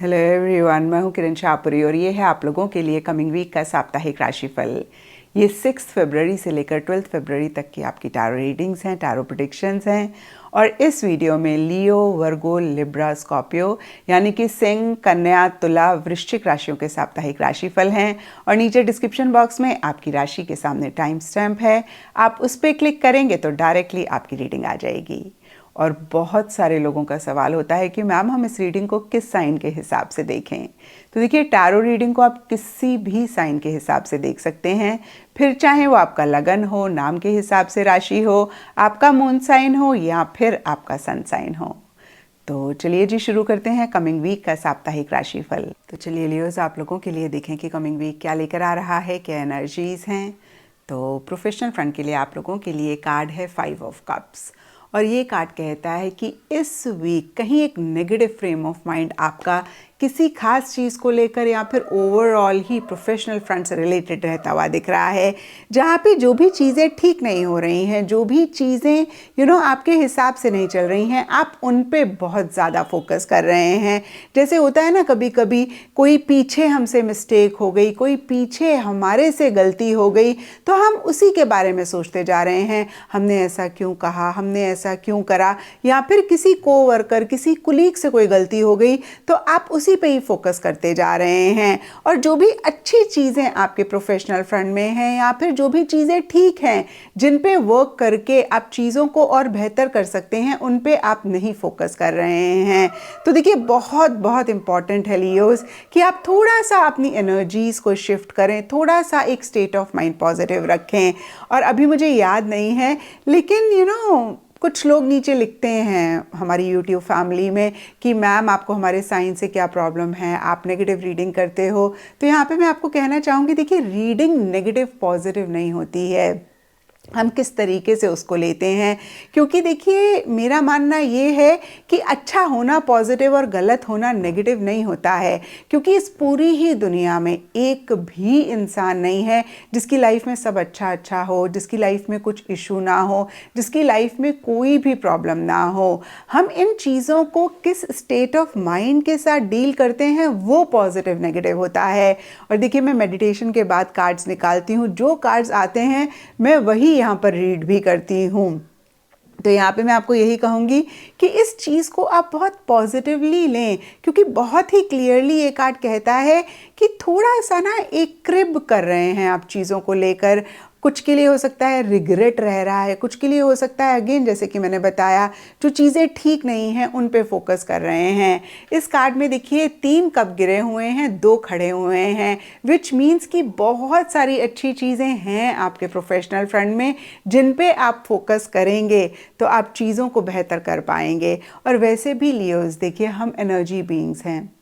Hello everyone, मैं हूं किरण शाहपुरी और ये है आप लोगों के लिए कमिंग वीक का साप्ताहिक राशिफल। ये 6 फरवरी से लेकर 12 फरवरी तक की आपकी टैरो रीडिंग्स हैं, टैरो प्रेडिक्शंस हैं। और इस वीडियो में लियो, वर्गो, लिब्रा, स्कॉर्पियो यानी कि सिंह, कन्या, तुला, वृश्चिक राशियों के साप्ताहिक राशिफल हैं। और नीचे डिस्क्रिप्शन बॉक्स में आपकी राशि के सामने टाइम स्टैम्प है, आप उस पर क्लिक करेंगे तो डायरेक्टली आपकी रीडिंग आ जाएगी। और बहुत सारे लोगों का सवाल होता है कि मैम हम इस रीडिंग को किस साइन के हिसाब से देखें। तो देखिए, टैरो रीडिंग को आप किसी भी साइन के हिसाब से देख सकते हैं, फिर चाहे वो आपका लगन हो, नाम के हिसाब से राशि हो, आपका मून साइन हो या फिर आपका सन साइन हो। तो चलिए जी, शुरू करते हैं कमिंग वीक का साप्ताहिक राशिफल। तो चलिए लियोज, आप लोगों के लिए देखें कि कमिंग वीक क्या लेकर आ रहा है, क्या एनर्जीज हैं। तो प्रोफेशनल फ्रंट के लिए आप लोगों के लिए कार्ड है 5 ऑफ कप्स। और ये कार्ड कहता है कि इस वीक कहीं एक नेगेटिव फ्रेम ऑफ माइंड आपका किसी खास चीज़ को लेकर या फिर ओवरऑल ही प्रोफेशनल फ्रंट से रिलेटेड रहता हुआ दिख रहा है, जहाँ पे जो भी चीज़ें ठीक नहीं हो रही हैं, जो भी चीज़ें आपके हिसाब से नहीं चल रही हैं, आप उन पे बहुत ज़्यादा फोकस कर रहे हैं। जैसे होता है ना, कभी कभी कोई पीछे हमसे मिस्टेक हो गई, कोई पीछे हमारे से गलती हो गई, तो हम उसी के बारे में सोचते जा रहे हैं, हमने ऐसा क्यों कहा, हमने ऐसा क्यों करा, या फिर किसी कोवर्कर, किसी कुलीग से कोई गलती हो गई तो आप उसी पे ही फोकस करते जा रहे हैं। और जो भी अच्छी चीज़ें आपके प्रोफेशनल फ्रंट में हैं या फिर जो भी चीज़ें ठीक हैं, जिन पे वर्क करके आप चीज़ों को और बेहतर कर सकते हैं, उन पे आप नहीं फोकस कर रहे हैं। तो देखिए, बहुत बहुत इंपॉर्टेंट है लियोस कि आप थोड़ा सा अपनी एनर्जीज को शिफ्ट करें, थोड़ा सा एक स्टेट ऑफ माइंड पॉजिटिव रखें। और अभी मुझे याद नहीं है, लेकिन कुछ लोग नीचे लिखते हैं हमारी यूट्यूब फैमिली में कि मैम आपको हमारे साइन से क्या प्रॉब्लम है, आप नेगेटिव रीडिंग करते हो। तो यहाँ पे मैं आपको कहना चाहूँगी, देखिए, रीडिंग नेगेटिव पॉजिटिव नहीं होती है, हम किस तरीके से उसको लेते हैं। क्योंकि देखिए, मेरा मानना ये है कि अच्छा होना पॉजिटिव और गलत होना नेगेटिव नहीं होता है। क्योंकि इस पूरी ही दुनिया में एक भी इंसान नहीं है जिसकी लाइफ में सब अच्छा अच्छा हो, जिसकी लाइफ में कुछ इशू ना हो, जिसकी लाइफ में कोई भी प्रॉब्लम ना हो। हम इन चीज़ों को किस स्टेट ऑफ माइंड के साथ डील करते हैं, वो पॉजिटिव नेगेटिव होता है। और देखिए, मैं मेडिटेशन के बाद कार्ड्स निकालती हूँ, जो कार्ड्स आते हैं मैं वही यहाँ पर रीड भी करती हूँ। तो यहाँ पे मैं आपको यही कहूँगी कि इस चीज़ को आप बहुत पॉजिटिवली लें, क्योंकि बहुत ही क्लियरली ये कार्ड कहता है कि थोड़ा सा ना एक क्रिब कर रहे हैं आप चीज़ों को लेकर। कुछ के लिए हो सकता है रिग्रेट रह रहा है, कुछ के लिए हो सकता है अगेन जैसे कि मैंने बताया, जो चीज़ें ठीक नहीं हैं उन पे फोकस कर रहे हैं। इस कार्ड में देखिए 3 कप गिरे हुए हैं, 2 खड़े हुए हैं, विच मीन्स कि बहुत सारी अच्छी चीज़ें हैं आपके प्रोफेशनल फ्रंट में, जिन पे आप फोकस करेंगे तो आप चीज़ों को बेहतर कर पाएंगे। और वैसे भी लियोज, देखिए, हम एनर्जी बीइंग्स हैं,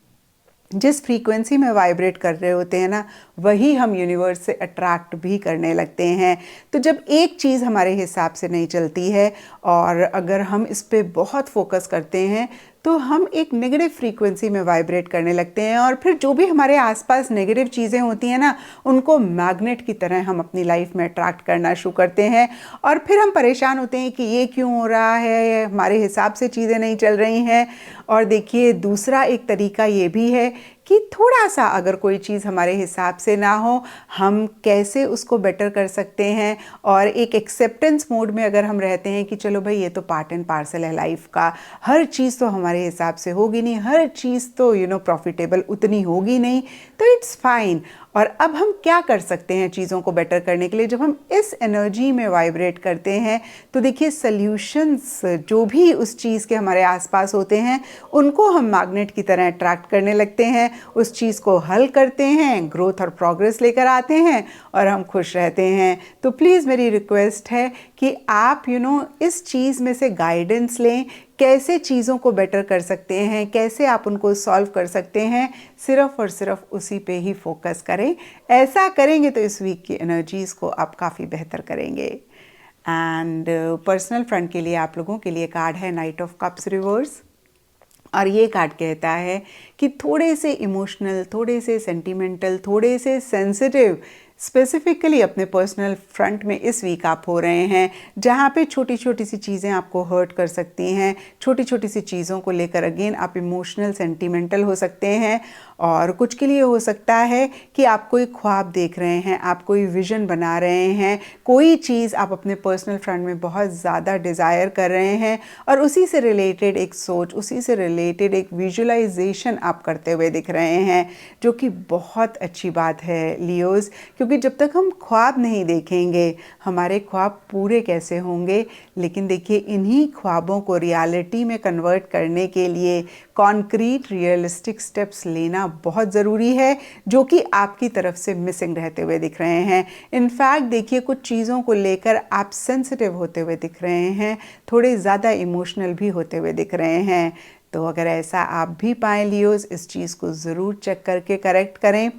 जिस फ्रीक्वेंसी में वाइब्रेट कर रहे होते हैं ना, वही हम यूनिवर्स से अट्रैक्ट भी करने लगते हैं। तो जब एक चीज़ हमारे हिसाब से नहीं चलती है और अगर हम इस पे बहुत फोकस करते हैं, तो हम एक नेगेटिव फ्रीक्वेंसी में वाइब्रेट करने लगते हैं। और फिर जो भी हमारे आसपास नेगेटिव चीज़ें होती हैं ना, उनको मैग्नेट की तरह हम अपनी लाइफ में अट्रैक्ट करना शुरू करते हैं। और फिर हम परेशान होते हैं कि ये क्यों हो रहा है, हमारे हिसाब से चीज़ें नहीं चल रही हैं। और देखिए, दूसरा एक तरीका ये भी है कि थोड़ा सा अगर कोई चीज़ हमारे हिसाब से ना हो, हम कैसे उसको बेटर कर सकते हैं। और एक एक्सेप्टेंस मोड में अगर हम रहते हैं कि चलो भाई, ये तो पार्ट एंड पार्सल है लाइफ का, हर चीज़ तो हमारे हिसाब से होगी नहीं, हर चीज़ तो प्रॉफिटेबल उतनी होगी नहीं, तो इट्स फाइन। और अब हम क्या कर सकते हैं चीज़ों को बेटर करने के लिए, जब हम इस एनर्जी में वाइब्रेट करते हैं, तो देखिए, सल्यूशंस जो भी उस चीज़ के हमारे आसपास होते हैं, उनको हम मैग्नेट की तरह अट्रैक्ट करने लगते हैं, उस चीज़ को हल करते हैं, ग्रोथ और प्रोग्रेस लेकर आते हैं और हम खुश रहते हैं। तो प्लीज़ मेरी रिक्वेस्ट है कि आप इस चीज़ में से गाइडेंस लें, कैसे चीज़ों को बेटर कर सकते हैं, कैसे आप उनको सॉल्व कर सकते हैं, सिर्फ और सिर्फ उसी पे ही फोकस करें। ऐसा करेंगे तो इस वीक की एनर्जीज़ को आप काफ़ी बेहतर करेंगे। एंड पर्सनल फ्रंट के लिए आप लोगों के लिए कार्ड है नाइट ऑफ कप्स रिवर्स। और ये कार्ड कहता है कि थोड़े से इमोशनल, थोड़े से सेंटिमेंटल, थोड़े से सेंसिटिव स्पेसिफिकली अपने पर्सनल फ्रंट में इस वीक आप हो रहे हैं जहाँ पे छोटी छोटी सी चीज़ें आपको हर्ट कर सकती हैं, छोटी छोटी सी चीज़ों को लेकर अगेन आप इमोशनल सेंटिमेंटल हो सकते हैं। और कुछ के लिए हो सकता है कि आप कोई ख्वाब देख रहे हैं, आप कोई विजन बना रहे हैं, कोई चीज़ आप अपने पर्सनल फ्रंट में बहुत ज़्यादा डिज़ायर कर रहे हैं और उसी से रिलेटेड एक सोच, उसी से रिलेटेड एक विजुअलाइजेशन आप करते हुए दिख रहे हैं, जो कि बहुत अच्छी बात है लियोज़, क्योंकि जब तक हम ख्वाब नहीं देखेंगे हमारे ख्वाब पूरे कैसे होंगे। लेकिन देखिए, इन्हीं ख्वाबों को रियलिटी में कन्वर्ट करने के लिए कॉन्क्रीट रियलिस्टिक स्टेप्स लेना बहुत ज़रूरी है, जो कि आपकी तरफ से मिसिंग रहते हुए दिख रहे हैं। इनफैक्ट देखिए, कुछ चीज़ों को लेकर आप सेंसिटिव होते हुए दिख रहे हैं, थोड़े ज़्यादा इमोशनल भी होते हुए दिख रहे हैं। तो अगर ऐसा आप भी पाएँ लियोज़, इस चीज़ को ज़रूर चेक करके करेक्ट करें।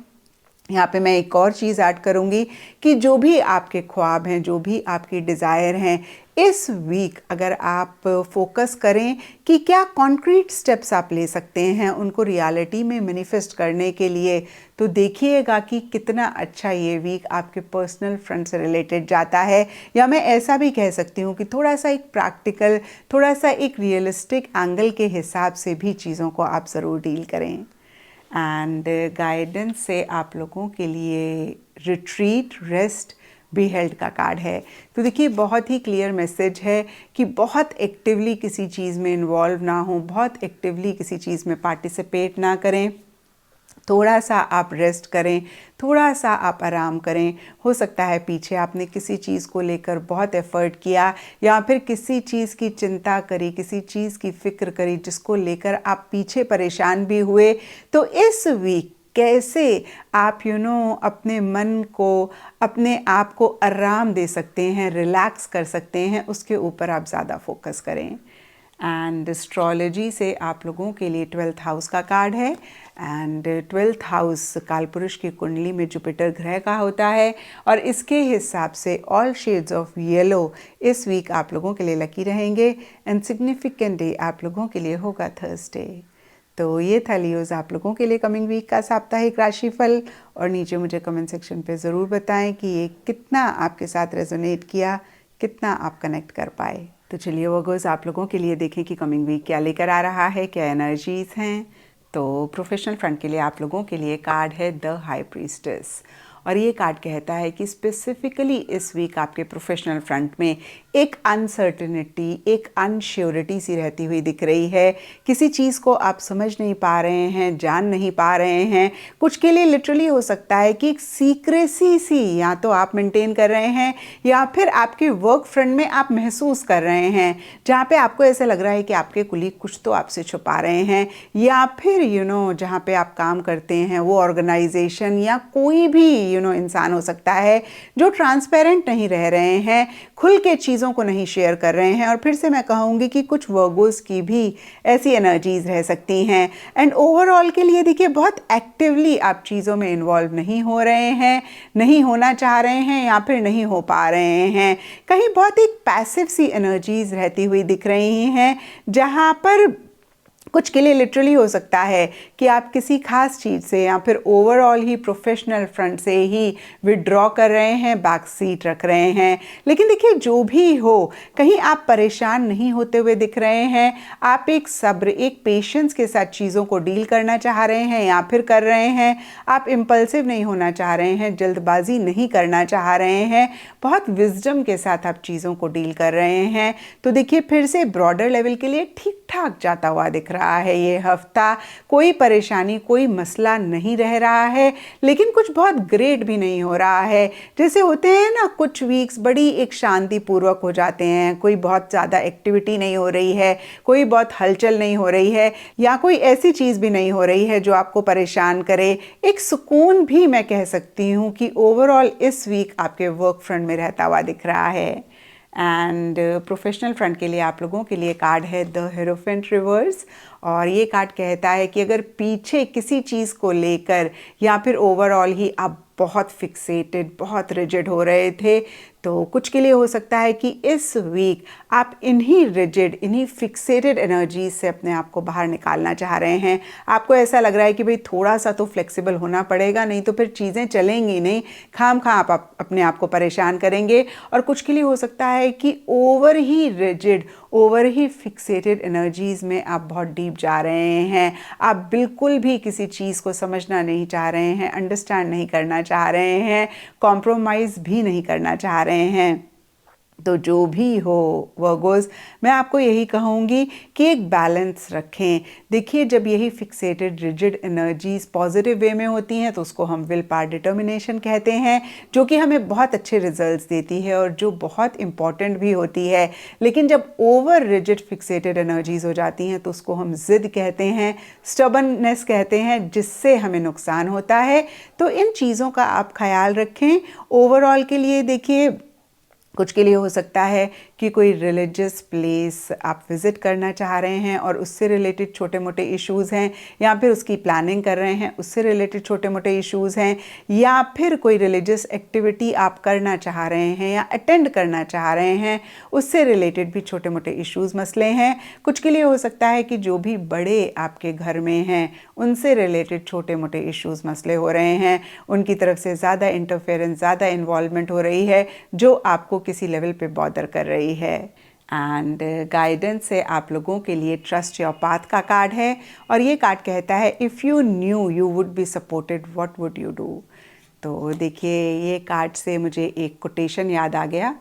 यहाँ पे मैं एक और चीज़ ऐड करूँगी कि जो भी आपके ख्वाब हैं, जो भी आपकी डिज़ायर हैं, इस वीक अगर आप फोकस करें कि क्या कॉन्क्रीट स्टेप्स आप ले सकते हैं उनको रियलिटी में मैनिफेस्ट करने के लिए, तो देखिएगा कि कितना अच्छा ये वीक आपके पर्सनल फ्रंट से रिलेटेड जाता है। या मैं ऐसा भी कह सकती हूँ कि थोड़ा सा एक प्रैक्टिकल, थोड़ा सा एक रियलिस्टिक एंगल के हिसाब से भी चीज़ों को आप ज़रूर डील करें। एंड गाइडेंस से आप लोगों के लिए रिट्रीट, रेस्ट, बी हेल्ड का कार्ड है। तो देखिए, बहुत ही क्लियर मैसेज है कि बहुत एक्टिवली किसी चीज़ में इन्वॉल्व ना हो, बहुत एक्टिवली किसी चीज़ में पार्टिसिपेट ना करें, थोड़ा सा आप रेस्ट करें, थोड़ा सा आप आराम करें। हो सकता है पीछे आपने किसी चीज़ को लेकर बहुत एफर्ट किया या फिर किसी चीज़ की चिंता करी, किसी चीज़ की फ़िक्र करी जिसको लेकर आप पीछे परेशान भी हुए। तो इस वीक कैसे आप अपने मन को, अपने आप को आराम दे सकते हैं, रिलैक्स कर सकते हैं, उसके ऊपर आप ज़्यादा फोकस करें। एंड एस्ट्रोलॉजी से आप लोगों के लिए 12th हाउस का कार्ड है। एंड 12th हाउस कालपुरुष की कुंडली में जुपिटर ग्रह का होता है और इसके हिसाब से ऑल शेड्स ऑफ येलो इस वीक आप लोगों के लिए लकी रहेंगे। एंड सिग्निफिकेंट डे आप लोगों के लिए होगा थर्सडे। तो ये था लियोज़ आप लोगों के लिए कमिंग वीक का साप्ताहिक राशिफल। और नीचे मुझे कमेंट सेक्शन पे ज़रूर बताएं कि ये कितना आपके साथ रेजोनेट किया, कितना आप कनेक्ट कर पाए। तो चलिए वर्गोस, आप लोगों के लिए देखें कि कमिंग वीक क्या लेकर आ रहा है, क्या एनर्जीज़ हैं। तो प्रोफेशनल फ्रंट के लिए आप लोगों के लिए कार्ड है द हाई प्रीस्टेस और ये कार्ड कहता है कि स्पेसिफिकली इस वीक आपके प्रोफेशनल फ्रंट में एक अनसर्टेनिटी, एक अनश्योरिटी सी रहती हुई दिख रही है। किसी चीज़ को आप समझ नहीं पा रहे हैं, जान नहीं पा रहे हैं। कुछ के लिए लिटरली हो सकता है कि एक सीक्रेसी सी या तो आप मेंटेन कर रहे हैं या फिर आपके वर्क फ्रंट में आप महसूस कर रहे हैं, जहाँ पे आपको ऐसा लग रहा है कि आपके कुलीग कुछ तो आपसे छुपा रहे हैं, या फिर जहाँ पे आप काम करते हैं वो ऑर्गेनाइजेशन या कोई भी इंसान हो सकता है जो ट्रांसपेरेंट नहीं रह रहे हैं, खुल के चीज़ों को नहीं शेयर कर रहे हैं। और फिर से मैं कहूँगी कि कुछ वर्गोस की भी ऐसी एनर्जीज रह सकती हैं। एंड ओवरऑल के लिए देखिए, बहुत एक्टिवली आप चीज़ों में इन्वॉल्व नहीं हो रहे हैं, नहीं होना चाह रहे हैं या फिर नहीं हो पा रहे हैं। कहीं बहुत एक पैसिव सी एनर्जीज रहती हुई दिख रही हैं, जहाँ पर कुछ के लिए लिटरली हो सकता है कि आप किसी खास चीज़ से या फिर ओवरऑल ही प्रोफेशनल फ्रंट से ही विड्रॉ कर रहे हैं, बैक सीट रख रहे हैं। लेकिन देखिए, जो भी हो, कहीं आप परेशान नहीं होते हुए दिख रहे हैं। आप एक सब्र, एक पेशेंस के साथ चीज़ों को डील करना चाह रहे हैं या फिर कर रहे हैं। आप इम्पल्सिव नहीं होना चाह रहे हैं, जल्दबाजी नहीं करना चाह रहे हैं, बहुत विजडम के साथ आप चीज़ों को डील कर रहे हैं। तो देखिए, फिर से ब्रॉडर लेवल के लिए ठीक ठाक जाता हुआ दिख रहा है ये हफ्ता। कोई परेशानी, कोई मसला नहीं रह रहा है, लेकिन कुछ बहुत ग्रेट भी नहीं हो रहा है। जैसे होते हैं ना, कुछ वीक्स बड़ी एक शांतिपूर्वक हो जाते हैं, कोई बहुत ज़्यादा एक्टिविटी नहीं हो रही है, कोई बहुत हलचल नहीं हो रही है, या कोई ऐसी चीज़ भी नहीं हो रही है जो आपको परेशान करे। एक सुकून भी मैं कह सकती हूँ कि ओवरऑल इस वीक आपके वर्क फ्रंट में रहता हुआ दिख रहा है। एंड प्रोफेशनल फ्रंट के लिए आप लोगों के लिए कार्ड है द हेरोफेंट रिवर्स और ये कार्ड कहता है कि अगर पीछे किसी चीज़ को लेकर या फिर ओवरऑल ही आप बहुत फिक्सेटेड, बहुत रिजिड हो रहे थे, तो कुछ के लिए हो सकता है कि इस वीक आप इन्हीं रिजिड, इन्हीं फिक्सेटेड एनर्जीज से अपने आप को बाहर निकालना चाह रहे हैं। आपको ऐसा लग रहा है कि भाई थोड़ा सा तो फ्लेक्सिबल होना पड़ेगा, नहीं तो फिर चीज़ें चलेंगी नहीं, खाम खा आप अपने आप को परेशान करेंगे। और कुछ के लिए हो सकता है कि ओवर ही रिजिड, ओवर ही फिक्सेटेड एनर्जीज में आप बहुत डीप जा रहे हैं। आप बिल्कुल भी किसी चीज़ को समझना नहीं चाह रहे हैं, अंडरस्टैंड नहीं करना चाह रहे हैं, कॉम्प्रोमाइज़ भी नहीं करना चाह रहे हैं। तो जो भी हो वर्गोस, मैं आपको यही कहूँगी कि एक बैलेंस रखें। देखिए, जब यही fixated rigid energies positive way में होती हैं तो उसको हम विल पावर डिटर्मिनेशन कहते हैं, जो कि हमें बहुत अच्छे रिजल्ट्स देती है और जो बहुत इंपॉर्टेंट भी होती है। लेकिन जब ओवर रिजिड फिक्सेटेड एनर्जीज हो जाती हैं तो उसको हम जिद कहते हैं, स्टबर्ननेस कहते हैं, जिससे हमें नुकसान होता है। तो इन चीज़ों का आप ख्याल रखें। ओवरऑल के लिए देखिए, कुछ के लिए हो सकता है कि कोई रिलीजियस प्लेस आप विज़िट करना चाह रहे हैं और उससे रिलेटेड छोटे मोटे इश्यूज़ हैं, या फिर उसकी प्लानिंग कर रहे हैं, उससे रिलेटेड छोटे मोटे इश्यूज़ हैं, या फिर कोई रिलीजियस एक्टिविटी आप करना चाह रहे हैं या अटेंड करना चाह रहे हैं, उससे रिलेटेड भी छोटे मोटे इश्यूज़ मसले हैं। कुछ के लिए हो सकता है कि जो भी बड़े आपके घर में हैं उनसे रिलेटेड छोटे मोटे इश्यूज़ मसले हो रहे हैं, उनकी तरफ से ज़्यादा इंटरफेरेंस, ज़्यादा इन्वॉल्वमेंट हो रही है, जो आपको किसी लेवल पे बॉदर कर रही है। एंड गाइडेंस से आप लोगों के लिए ट्रस्ट योर पाथ का कार्ड है, और ये कार्ड कहता है if you new you would be supported what would you do. तो देखिए, ये कार्ड से मुझे एक कोटेशन याद आ गया,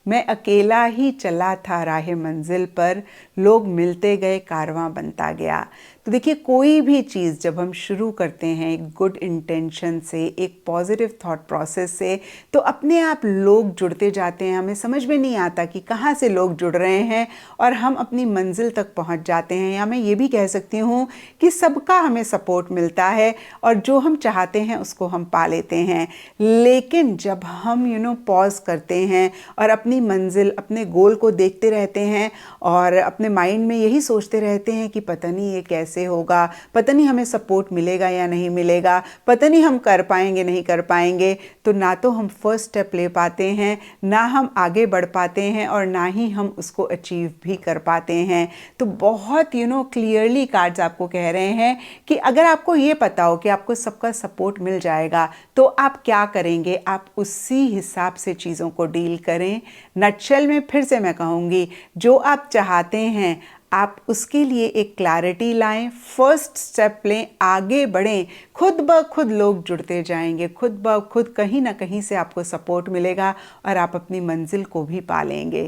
मैं अकेला ही चला था राह मंजिल पर, लोग मिलते गए कारवां बनता गया। तो देखिए, कोई भी चीज़ जब हम शुरू करते हैं एक गुड इंटेंशन से, एक पॉजिटिव थॉट प्रोसेस से, तो अपने आप लोग जुड़ते जाते हैं। हमें समझ में नहीं आता कि कहाँ से लोग जुड़ रहे हैं और हम अपनी मंजिल तक पहुँच जाते हैं। या मैं ये भी कह सकती हूँ कि सबका हमें सपोर्ट मिलता है और जो हम चाहते हैं उसको हम पा लेते हैं। लेकिन जब हम पॉज करते हैं और अपनी मंजिल, अपने गोल को देखते रहते हैं और अपने माइंड में यही सोचते रहते हैं कि पता नहीं ये कैसे होगा, पता नहीं हमें सपोर्ट मिलेगा या नहीं मिलेगा, पता नहीं हम कर पाएंगे नहीं कर पाएंगे, तो ना तो हम फर्स्ट स्टेप ले पाते हैं, ना हम आगे बढ़ पाते हैं, और ना ही हम उसको अचीव भी कर पाते हैं। तो बहुत क्लियरली कार्ड्स आपको कह रहे हैं कि अगर आपको ये पता हो कि आपको सबका सपोर्ट मिल जाएगा तो आप क्या करेंगे, आप उसी हिसाब से चीज़ों को डील करें। नटशेल में फिर से मैं कहूँगी, जो आप चाहते हैं आप उसके लिए एक क्लैरिटी लाएं, फर्स्ट स्टेप लें, आगे बढ़ें, खुद ब खुद लोग जुड़ते जाएंगे, खुद ब खुद कहीं ना कहीं से आपको सपोर्ट मिलेगा और आप अपनी मंजिल को भी पा लेंगे।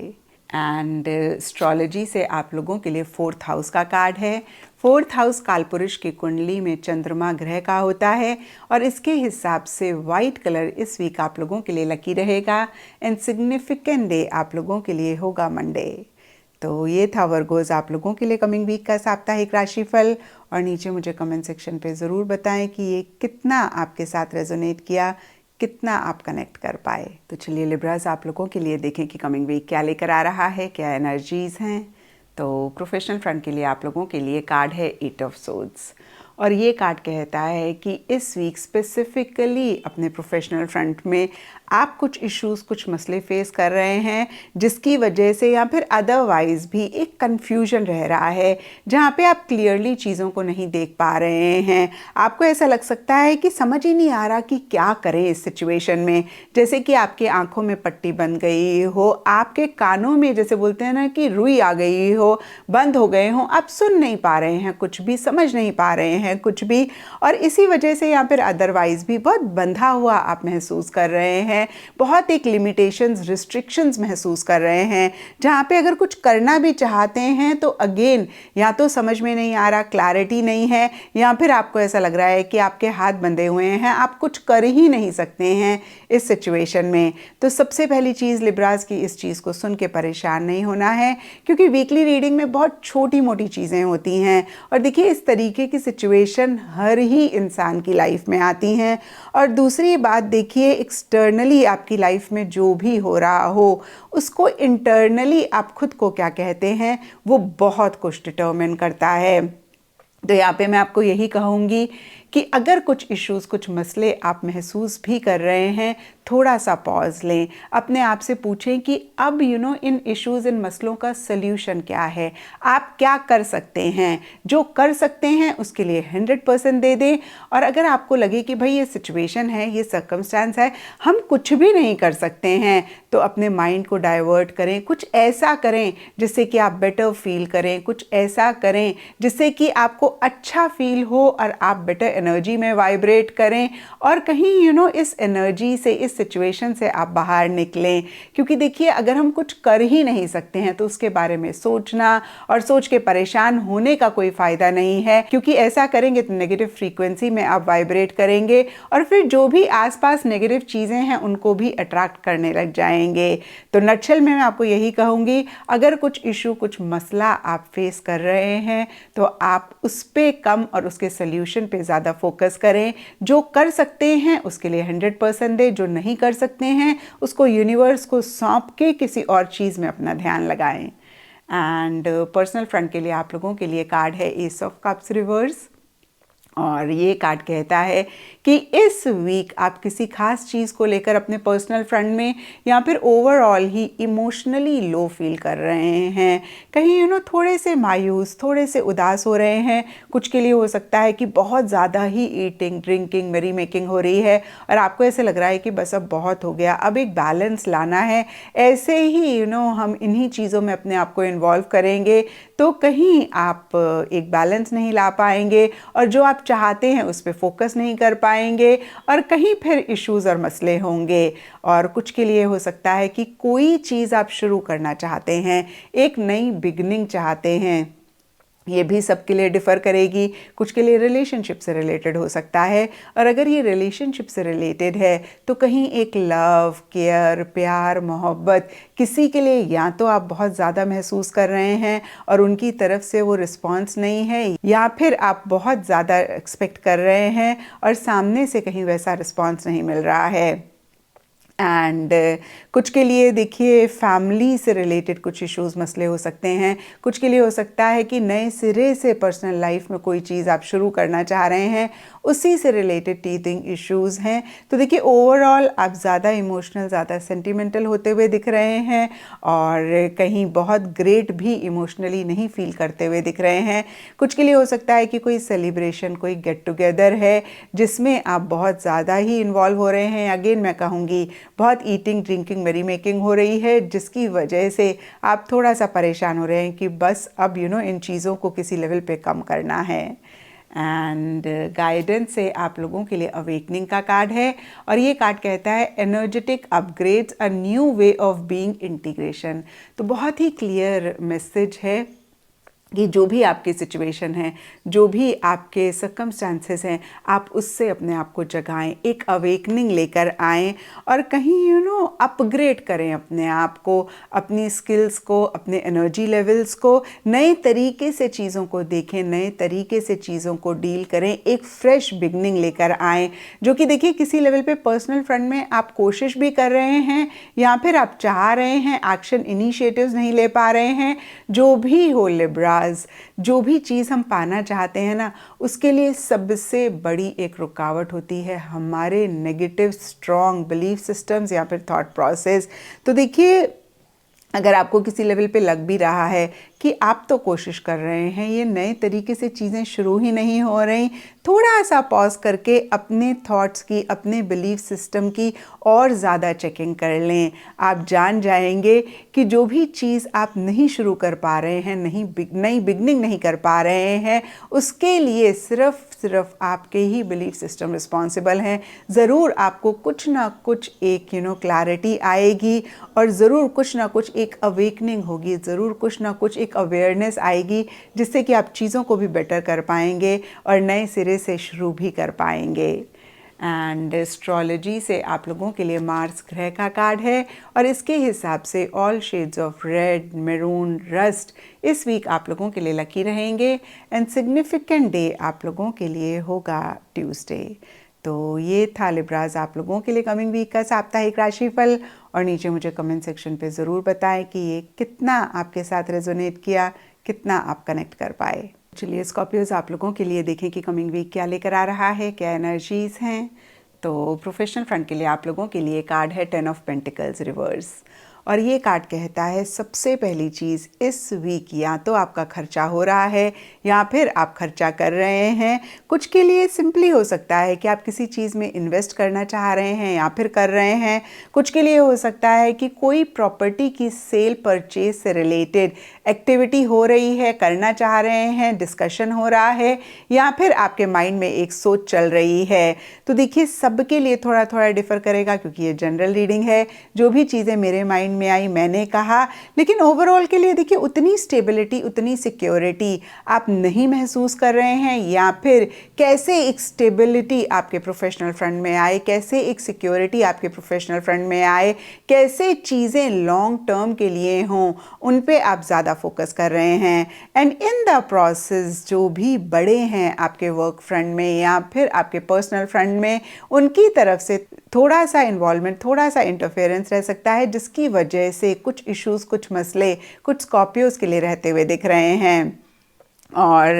एंड एस्ट्रोलॉजी से आप लोगों के लिए 4th हाउस का कार्ड है। 4th हाउस कालपुरुष की कुंडली में चंद्रमा ग्रह का होता है और इसके हिसाब से वाइट कलर इस वीक आप लोगों के लिए लकी रहेगा। एंड सिग्निफिकेंट डे आप लोगों के लिए होगा मंडे। तो ये था वर्गोज आप लोगों के लिए कमिंग वीक का साप्ताहिक राशिफल, और नीचे मुझे कमेंट सेक्शन पे ज़रूर बताएं कि ये कितना आपके साथ रेजोनेट किया, कितना आप कनेक्ट कर पाए। तो चलिए लिब्रास, आप लोगों के लिए देखें कि कमिंग वीक क्या लेकर आ रहा है, क्या एनर्जीज़ हैं। तो प्रोफेशनल फ्रंट के लिए आप लोगों के लिए कार्ड है 8 ऑफ सोर्ड्स, और ये कार्ड कहता है कि इस वीक स्पेसिफिकली अपने प्रोफेशनल फ्रंट में आप कुछ इश्यूज़, कुछ मसले फेस कर रहे हैं, जिसकी वजह से या फिर अदरवाइज़ भी एक कन्फ्यूजन रह रहा है, जहाँ पे आप क्लियरली चीज़ों को नहीं देख पा रहे हैं। आपको ऐसा लग सकता है कि समझ ही नहीं आ रहा कि क्या करें इस सिचुएशन में। जैसे कि आपकी आंखों में पट्टी बन गई हो, आपके कानों में जैसे बोलते हैं ना कि रुई आ गई हो, बंद हो गए हो, आप सुन नहीं पा रहे हैं कुछ भी, समझ नहीं पा रहे हैं कुछ भी, और इसी वजह से या फिर अदरवाइज़ भी बहुत बंधा हुआ आप महसूस कर रहे हैं, बहुत एक लिमिटेशंस, रिस्ट्रिक्शंस महसूस कर रहे हैं, जहाँ पे अगर कुछ करना भी चाहते हैं तो अगेन या तो समझ में नहीं आ रहा, क्लैरिटी नहीं है, या फिर आपको ऐसा लग रहा है कि आपके हाथ बंधे हुए हैं, आप कुछ कर ही नहीं सकते हैं इस सिचुएशन में। तो सबसे पहली चीज़ लिब्रास की, इस चीज़ को सुन के परेशान नहीं होना है, क्योंकि वीकली रीडिंग में बहुत छोटी मोटी चीज़ें होती हैं, और देखिए इस तरीके की सिचुएशन हर ही इंसान की लाइफ में आती हैं। और दूसरी बात देखिए, एक्सटर्नली आपकी लाइफ में जो भी हो रहा हो उसको इंटरनली आप खुद को क्या कहते हैं वो बहुत कुछ डिटर्मिन करता है। तो यहाँ पे मैं आपको यही कहूँगी कि अगर कुछ इश्यूज़, कुछ मसले आप महसूस भी कर रहे हैं, थोड़ा सा पॉज लें, अपने आप से पूछें कि अब इन इश्यूज़, इन मसलों का सल्यूशन क्या है, आप क्या कर सकते हैं। जो कर सकते हैं उसके लिए 100% दे दें। और अगर आपको लगे कि भाई ये सिचुएशन है, ये सर्कमस्टेंस है, हम कुछ भी नहीं कर सकते हैं, तो अपने माइंड को डाइवर्ट करें, कुछ ऐसा करें जिससे कि आप बेटर फील करें, कुछ ऐसा करें जिससे कि आपको अच्छा फील हो और आप बेटर एनर्जी में वाइब्रेट करें और कहीं इस एनर्जी से, इस सिचुएशन से आप बाहर निकलें। क्योंकि देखिए, अगर हम कुछ कर ही नहीं सकते हैं तो उसके बारे में सोचना और सोच के परेशान होने का कोई फायदा नहीं है, क्योंकि ऐसा करेंगे तो नेगेटिव फ्रीक्वेंसी में आप वाइब्रेट करेंगे और फिर जो भी आसपास नेगेटिव चीज़ें हैं उनको भी अट्रैक्ट करने लग जाएंगे। तो नटशल में मैं आपको यही कहूँगी, अगर कुछ इशू, कुछ मसला आप फेस कर रहे हैं तो आप उस पे कम और उसके सल्यूशन पे ज़्यादा फोकस करें। जो कर सकते हैं उसके लिए 100% दें, जो नहीं कर सकते हैं उसको यूनिवर्स को सौंप के किसी और चीज़ में अपना ध्यान लगाएं। एंड पर्सनल फ्रेंड के लिए आप लोगों के लिए कार्ड है एस ऑफ कप्स रिवर्स, और ये कार्ड कहता है कि इस वीक आप किसी खास चीज़ को लेकर अपने पर्सनल फ्रंट में या फिर ओवरऑल ही इमोशनली लो फील कर रहे हैं। कहीं थोड़े से मायूस, थोड़े से उदास हो रहे हैं। कुछ के लिए हो सकता है कि बहुत ज़्यादा ही ईटिंग, ड्रिंकिंग, मेरी मेकिंग हो रही है और आपको ऐसे लग रहा है कि बस अब बहुत हो गया, अब एक बैलेंस लाना है। ऐसे ही हम इन्हीं चीज़ों में अपने आप को इन्वॉल्व करेंगे तो कहीं आप एक बैलेंस नहीं ला पाएंगे और जो आप चाहते हैं उस पर फोकस नहीं कर पाएंगे और कहीं फिर इश्यूज़ और मसले होंगे। और कुछ के लिए हो सकता है कि कोई चीज़ आप शुरू करना चाहते हैं, एक नई बिगनिंग चाहते हैं। ये भी सबके लिए डिफ़र करेगी। कुछ के लिए रिलेशनशिप से रिलेटेड हो सकता है, और अगर ये रिलेशनशिप से रिलेटेड है तो कहीं एक लव, केयर, प्यार, मोहब्बत किसी के लिए या तो आप बहुत ज़्यादा महसूस कर रहे हैं और उनकी तरफ से वो रिस्पॉन्स नहीं है, या फिर आप बहुत ज़्यादा एक्सपेक्ट कर रहे हैं और सामने से कहीं वैसा रिस्पॉन्स नहीं मिल रहा है। एंड कुछ के लिए देखिए फैमिली से रिलेटेड कुछ इश्यूज़, मसले हो सकते हैं। कुछ के लिए हो सकता है कि नए सिरे से पर्सनल लाइफ में कोई चीज़ आप शुरू करना चाह रहे हैं, उसी से रिलेटेड टीथिंग इश्यूज़ हैं। तो देखिए ओवरऑल आप ज़्यादा इमोशनल, ज़्यादा सेंटिमेंटल होते हुए दिख रहे हैं और कहीं बहुत ग्रेट भी इमोशनली नहीं फील करते हुए दिख रहे हैं। कुछ के लिए हो सकता है कि कोई सेलिब्रेशन, कोई गेट टुगेदर है जिसमें आप बहुत ज़्यादा ही इन्वॉल्व हो रहे हैं। अगेन मैं कहूँगी बहुत ईटिंग, ड्रिंकिंग, मेरी मेकिंग हो रही है जिसकी वजह से आप थोड़ा सा परेशान हो रहे हैं कि बस अब इन चीज़ों को किसी लेवल पे कम करना है। एंड गाइडेंस से आप लोगों के लिए अवेकनिंग का कार्ड है और ये कार्ड कहता है energetic upgrades, a new way of being, integration. तो बहुत ही क्लियर मैसेज है कि जो भी आपकी सिचुएशन है, जो भी आपके सर्कमस्टांसेस हैं, आप उससे अपने आप को जगाएं, एक अवेकनिंग लेकर आएं और कहीं अपग्रेड करें अपने आप को, अपनी स्किल्स को, अपने एनर्जी लेवल्स को, नए तरीके से चीज़ों को देखें, नए तरीके से चीज़ों को डील करें, एक फ्रेश बिगनिंग लेकर आएं। जो कि देखिए किसी लेवल पे पर्सनल फ्रंट में आप कोशिश भी कर रहे हैं या फिर आप चाह रहे हैं, एक्शन इनिशिएटिव्स नहीं ले पा रहे हैं। जो भी हो लिब्रा, जो भी चीज़ हम पाना चाहते हैं ना, उसके लिए सबसे बड़ी एक रुकावट होती है हमारे नेगेटिव स्ट्रॉन्ग बिलीफ सिस्टम्स या फिर थॉट प्रोसेस। तो देखिए अगर आपको किसी लेवल पे लग भी रहा है कि आप तो कोशिश कर रहे हैं, ये नए तरीके से चीज़ें शुरू ही नहीं हो रही, थोड़ा सा पॉज करके अपने थॉट्स की, अपने बिलीफ सिस्टम की और ज़्यादा चेकिंग कर लें। आप जान जाएंगे कि जो भी चीज़ आप नहीं शुरू कर पा रहे हैं, नई बिगनिंग नहीं कर पा रहे हैं, उसके लिए सिर्फ आपके ही बिलीफ सिस्टम रिस्पॉन्सिबल हैं। ज़रूर आपको कुछ ना कुछ एक क्लैरिटी आएगी और ज़रूर कुछ ना कुछ एक अवेकनिंग होगी, ज़रूर कुछ ना कुछ एक अवेयरनेस आएगी जिससे कि आप चीज़ों को भी बेटर कर पाएंगे और नए सिरे से शुरू भी कर पाएंगे। एंड एस्ट्रोलॉजी से आप लोगों के लिए मार्स ग्रह का कार्ड है और इसके हिसाब से all shades of red, maroon, rust इस वीक आप लोगों के लिए लकी रहेंगे एंड सिग्निफिकेंट डे आप लोगों के लिए होगा ट्यूसडे। तो ये था लिब्राज आप लोगों के लिए कमिंग वीक का साप्ताहिक राशिफल, और नीचे मुझे कमेंट सेक्शन पे ज़रूर बताएं कि ये कितना आपके साथ रेजोनेट किया, कितना आप कनेक्ट कर पाए। चलिए स्कॉर्पियोज, आप लोगों के लिए देखें कि कमिंग वीक क्या लेकर आ रहा है, क्या एनर्जीज हैं। तो प्रोफेशनल फ्रंट के लिए आप लोगों के लिए कार्ड है 10 ऑफ पेंटिकल्स रिवर्स, और ये कार्ड कहता है सबसे पहली चीज़ इस वीक या तो आपका खर्चा हो रहा है या फिर आप खर्चा कर रहे हैं। कुछ के लिए सिंपली हो सकता है कि आप किसी चीज़ में इन्वेस्ट करना चाह रहे हैं या फिर कर रहे हैं। कुछ के लिए हो सकता है कि कोई प्रॉपर्टी की सेल परचेज से रिलेटेड एक्टिविटी हो रही है, करना चाह रहे हैं, डिस्कशन हो रहा है, या फिर आपके माइंड में एक सोच चल रही है। तो देखिए सबके लिए थोड़ा थोड़ा डिफर करेगा क्योंकि ये जनरल रीडिंग है। जो भी चीज़ें मेरे माइंड में आई मैंने कहा, लेकिन ओवरऑल के लिए देखिए उतनी स्टेबिलिटी, उतनी सिक्योरिटी आप नहीं महसूस कर रहे हैं, या फिर कैसे एक स्टेबिलिटी आपके प्रोफेशनल फ्रंट में आए, कैसे एक सिक्योरिटी आपके प्रोफेशनल फ्रंट में आए, कैसे चीज़ें लॉन्ग टर्म के लिए हों, उन पे आप ज़्यादा फोकस कर रहे हैं। एंड इन द प्रोसेस जो भी बड़े हैं आपके वर्क फ्रंट में या फिर आपके पर्सनल फ्रंट में, उनकी तरफ से थोड़ा सा इन्वॉल्वमेंट, थोड़ा सा इंटरफेरेंस रह सकता है, जिसकी वजह से कुछ इश्यूज़, कुछ मसले कुछ स्कॉर्पियोज के लिए रहते हुए दिख रहे हैं। और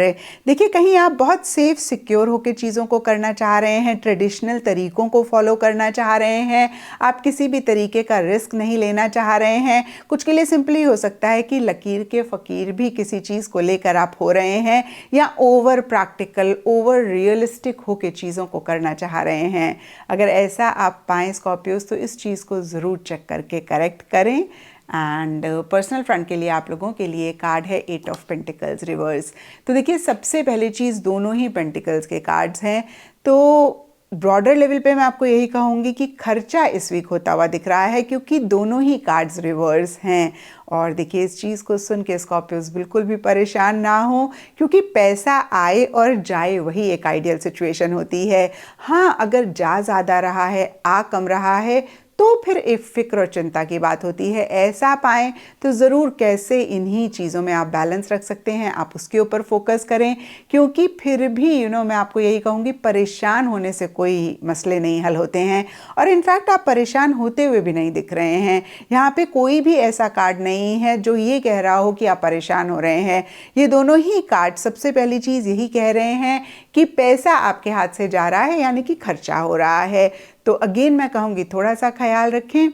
देखिए कहीं आप बहुत सेफ सिक्योर होकर चीज़ों को करना चाह रहे हैं, ट्रेडिशनल तरीकों को फॉलो करना चाह रहे हैं, आप किसी भी तरीके का रिस्क नहीं लेना चाह रहे हैं। कुछ के लिए सिंपली हो सकता है कि लकीर के फ़कीर भी किसी चीज़ को लेकर आप हो रहे हैं, या ओवर प्रैक्टिकल, ओवर रियलिस्टिक होकर चीज़ों को करना चाह रहे हैं। अगर ऐसा आप पाएँ स्कॉर्पियोज तो इस चीज़ को ज़रूर चेक करके करेक्ट करें। एंड पर्सनल फ्रंट के लिए आप लोगों के लिए कार्ड है 8 ऑफ पेंटिकल्स रिवर्स। तो देखिए सबसे पहली चीज़, दोनों ही पेंटिकल्स के कार्ड्स हैं। तो ब्रॉडर लेवल पे मैं आपको यही कहूँगी कि खर्चा इस वीक होता हुआ दिख रहा है क्योंकि दोनों ही कार्ड्स रिवर्स हैं। और देखिए इस चीज़ को सुन के स्कॉर्पियोज बिल्कुल भी परेशान ना हो, क्योंकि पैसा आए और जाए वही एक आइडियल सिचुएशन होती है। हाँ, अगर जा ज़्यादा रहा है, आ कम रहा है, तो फिर एक फ़िक्र और चिंता की बात होती है। ऐसा पाएँ तो ज़रूर कैसे इन्हीं चीज़ों में आप बैलेंस रख सकते हैं, आप उसके ऊपर फोकस करें, क्योंकि फिर भी मैं आपको यही कहूँगी, परेशान होने से कोई मसले नहीं हल होते हैं। और इनफैक्ट आप परेशान होते हुए भी नहीं दिख रहे हैं। यहाँ पे कोई भी ऐसा कार्ड नहीं है जो ये कह रहा हो कि आप परेशान हो रहे हैं। ये दोनों ही कार्ड सबसे पहली चीज़ यही कह रहे हैं कि पैसा आपके हाथ से जा रहा है, यानी कि खर्चा हो रहा है। तो अगेन मैं कहूँगी थोड़ा सा ख्याल रखें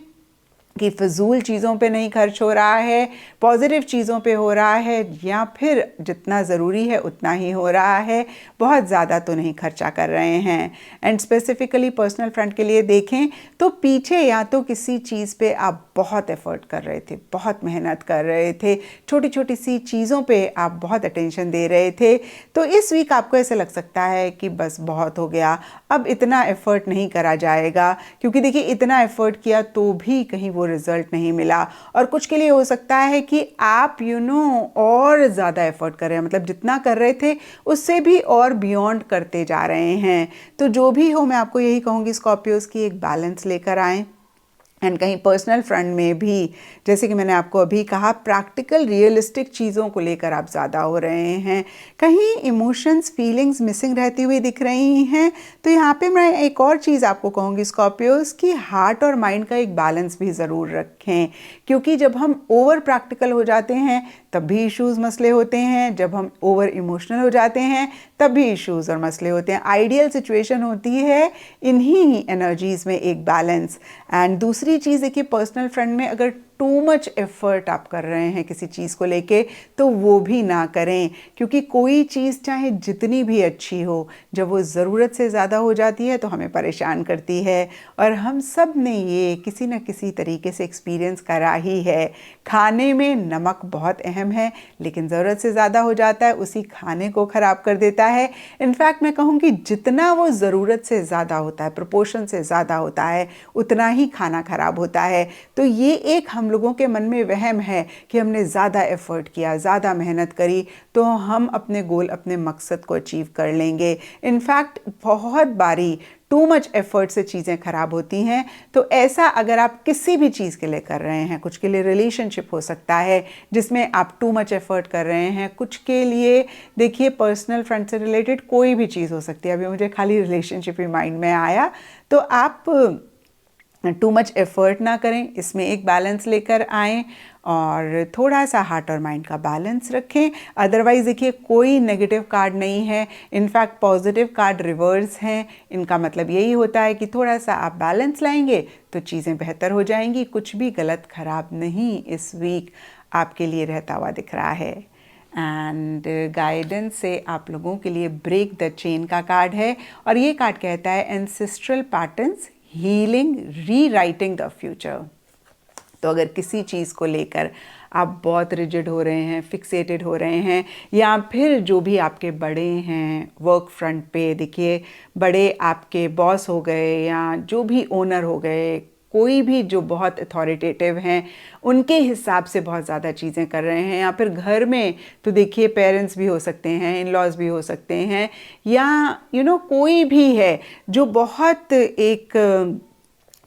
कि फजूल चीज़ों पे नहीं खर्च हो रहा है, पॉजिटिव चीज़ों पे हो रहा है, या फिर जितना ज़रूरी है उतना ही हो रहा है, बहुत ज़्यादा तो नहीं खर्चा कर रहे हैं। एंड स्पेसिफिकली पर्सनल फ्रंट के लिए देखें तो पीछे या तो किसी चीज़ पे आप बहुत एफर्ट कर रहे थे, बहुत मेहनत कर रहे थे, छोटी छोटी सी चीज़ों पे आप बहुत अटेंशन दे रहे थे। तो इस वीक आपको ऐसे लग सकता है कि बस बहुत हो गया, अब इतना एफर्ट नहीं करा जाएगा, क्योंकि देखिए इतना एफर्ट किया तो भी कहीं वो रिजल्ट नहीं मिला। और कुछ के लिए हो सकता है कि आप और ज़्यादा एफर्ट कर रहे हैं, मतलब जितना कर रहे थे उससे भी और बियॉन्ड करते जा रहे हैं। तो जो भी हो, मैं आपको यही कहूँगी स्कॉर्पियोज की एक बैलेंस लेकर आएँ। एंड कहीं पर्सनल फ्रंट में भी, जैसे कि मैंने आपको अभी कहा, प्रैक्टिकल रियलिस्टिक चीज़ों को लेकर आप ज़्यादा हो रहे हैं, कहीं इमोशंस, फीलिंग्स मिसिंग रहती हुई दिख रही हैं। तो यहाँ पे मैं एक और चीज़ आपको कहूँगी स्कॉर्पियोज की, हार्ट और माइंड का एक बैलेंस भी ज़रूर रखें, क्योंकि जब हम ओवर प्रैक्टिकल हो जाते हैं तब भी इश्यूज़, मसले होते हैं, जब हम ओवर इमोशनल हो जाते हैं तब भी इश्यूज़ और मसले होते हैं। आइडियल सिचुएशन होती है इन्हीं एनर्जीज़ में एक बैलेंस। एंड दूसरी चीज़ है कि पर्सनल फ्रंट में अगर टू मच एफर्ट आप कर रहे हैं किसी चीज़ को लेके तो वो भी ना करें, क्योंकि कोई चीज़ चाहे जितनी भी अच्छी हो, जब वो ज़रूरत से ज़्यादा हो जाती है तो हमें परेशान करती है। और हम सब ने ये किसी न किसी तरीके से एक्सपीरियंस करा ही है। खाने में नमक बहुत अहम है, लेकिन ज़रूरत से ज़्यादा हो जाता है, उसी खाने को ख़राब कर देता है। इनफैक्ट मैं कहूँगी जितना वो ज़रूरत से ज़्यादा होता है, प्रोपोर्शन से ज़्यादा होता है, उतना ही खाना ख़राब होता है। तो ये एक हम लोगों के मन में वहम है कि हमने ज़्यादा एफर्ट किया, ज़्यादा मेहनत करी तो हम अपने गोल, अपने मकसद को अचीव कर लेंगे। इनफैक्ट बहुत बारी टू मच एफर्ट से चीज़ें ख़राब होती हैं। तो ऐसा अगर आप किसी भी चीज़ के लिए कर रहे हैं, कुछ के लिए रिलेशनशिप हो सकता है जिसमें आप टू मच एफर्ट कर रहे हैं, कुछ के लिए देखिए पर्सनल फ्रंट से रिलेटेड कोई भी चीज़ हो सकती है। अभी मुझे खाली रिलेशनशिप ही माइंड में आया। तो आप टू मच एफर्ट ना करें, इसमें एक बैलेंस लेकर आएँ और थोड़ा सा हार्ट और माइंड का बैलेंस रखें। अदरवाइज़ देखिए कोई नेगेटिव कार्ड नहीं है, इनफैक्ट पॉजिटिव कार्ड रिवर्स हैं। इनका मतलब यही होता है कि थोड़ा सा आप बैलेंस लाएंगे तो चीज़ें बेहतर हो जाएंगी। कुछ भी गलत खराब नहीं इस वीक आपके लिए रहता हुआ दिख रहा है। एंड गाइडेंस से आप लोगों के लिए ब्रेक द चेन का कार्ड है और ये कार्ड कहता है ancestral patterns healing rewriting the future. तो अगर किसी चीज़ को लेकर आप बहुत रिजिड हो रहे हैं, फिक्सेटेड हो रहे हैं, या फिर जो भी आपके बड़े हैं वर्क फ्रंट पे, देखिए बड़े आपके बॉस हो गए या जो भी ओनर हो गए, कोई भी जो बहुत अथॉरिटेटिव हैं, उनके हिसाब से बहुत ज़्यादा चीज़ें कर रहे हैं, या फिर घर में तो देखिए पेरेंट्स भी हो सकते हैं, इन लॉज भी हो सकते हैं, या कोई भी है जो बहुत एक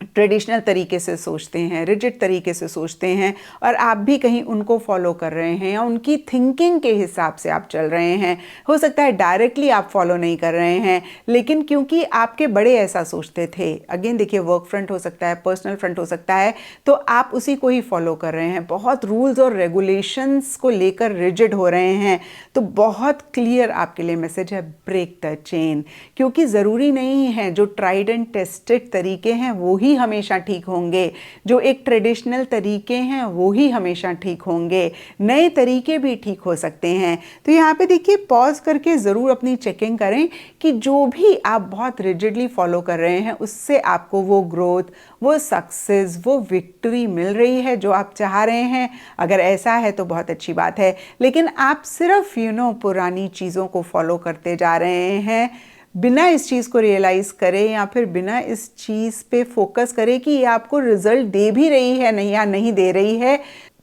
ट्रेडिशनल तरीके से सोचते हैं, रिजिड तरीके से सोचते हैं, और आप भी कहीं उनको फॉलो कर रहे हैं या उनकी थिंकिंग के हिसाब से आप चल रहे हैं। हो सकता है डायरेक्टली आप फॉलो नहीं कर रहे हैं, लेकिन क्योंकि आपके बड़े ऐसा सोचते थे, अगेन देखिए वर्क फ्रंट हो सकता है, पर्सनल फ्रंट हो सकता है, तो आप उसी को ही फॉलो कर रहे हैं, बहुत रूल्स और रेगुलेशंस को लेकर रिजिड हो रहे हैं। तो बहुत क्लियर आपके लिए मैसेज है, ब्रेक द चेन। क्योंकि ज़रूरी नहीं है जो ट्राइड एंड टेस्टेड तरीके हैं वो ही हमेशा ठीक होंगे, जो एक ट्रेडिशनल तरीके हैं वो ही हमेशा ठीक होंगे, नए तरीके भी ठीक हो सकते हैं। तो यहाँ पे देखिए पॉज करके ज़रूर अपनी चेकिंग करें कि जो भी आप बहुत रिजिडली फॉलो कर रहे हैं उससे आपको वो ग्रोथ, वो सक्सेस, वो विक्ट्री मिल रही है जो आप चाह रहे हैं। अगर ऐसा है तो बहुत अच्छी बात है, लेकिन आप सिर्फ पुरानी चीज़ों को फॉलो करते जा रहे हैं बिना इस चीज़ को रियलाइज़ करें, या फिर बिना इस चीज़ पे फोकस करें कि ये आपको रिजल्ट दे भी रही है नहीं या नहीं दे रही है,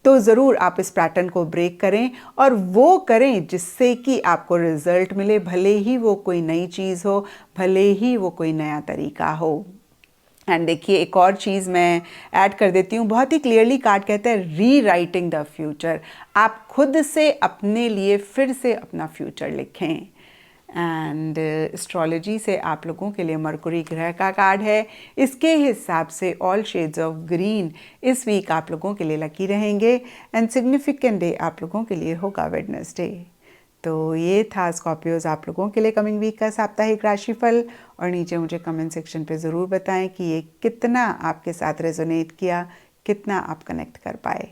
तो ज़रूर आप इस पैटर्न को ब्रेक करें और वो करें जिससे कि आपको रिजल्ट मिले, भले ही वो कोई नई चीज़ हो, भले ही वो कोई नया तरीका हो। एंड देखिए एक और चीज़ मैं ऐड कर देती हूँ, बहुत ही क्लियरली कार्ड कहता है री राइटिंग द फ्यूचर। आप खुद से अपने लिए फिर से अपना फ्यूचर लिखें। एंड एस्ट्रोलॉजी से आप लोगों के लिए मरकुरी ग्रह का कार्ड है, इसके हिसाब से ऑल शेड्स ऑफ ग्रीन इस वीक आप लोगों के लिए लकी रहेंगे। एंड सिग्निफिकेंट डे आप लोगों के लिए होगा वेडनेसडे। तो ये था स्कॉर्पियोज आप लोगों के लिए कमिंग वीक का साप्ताहिक राशिफल, और नीचे मुझे कमेंट सेक्शन पे ज़रूर बताएं कि ये कितना आपके साथ रेजोनेट किया, कितना आप कनेक्ट कर पाए।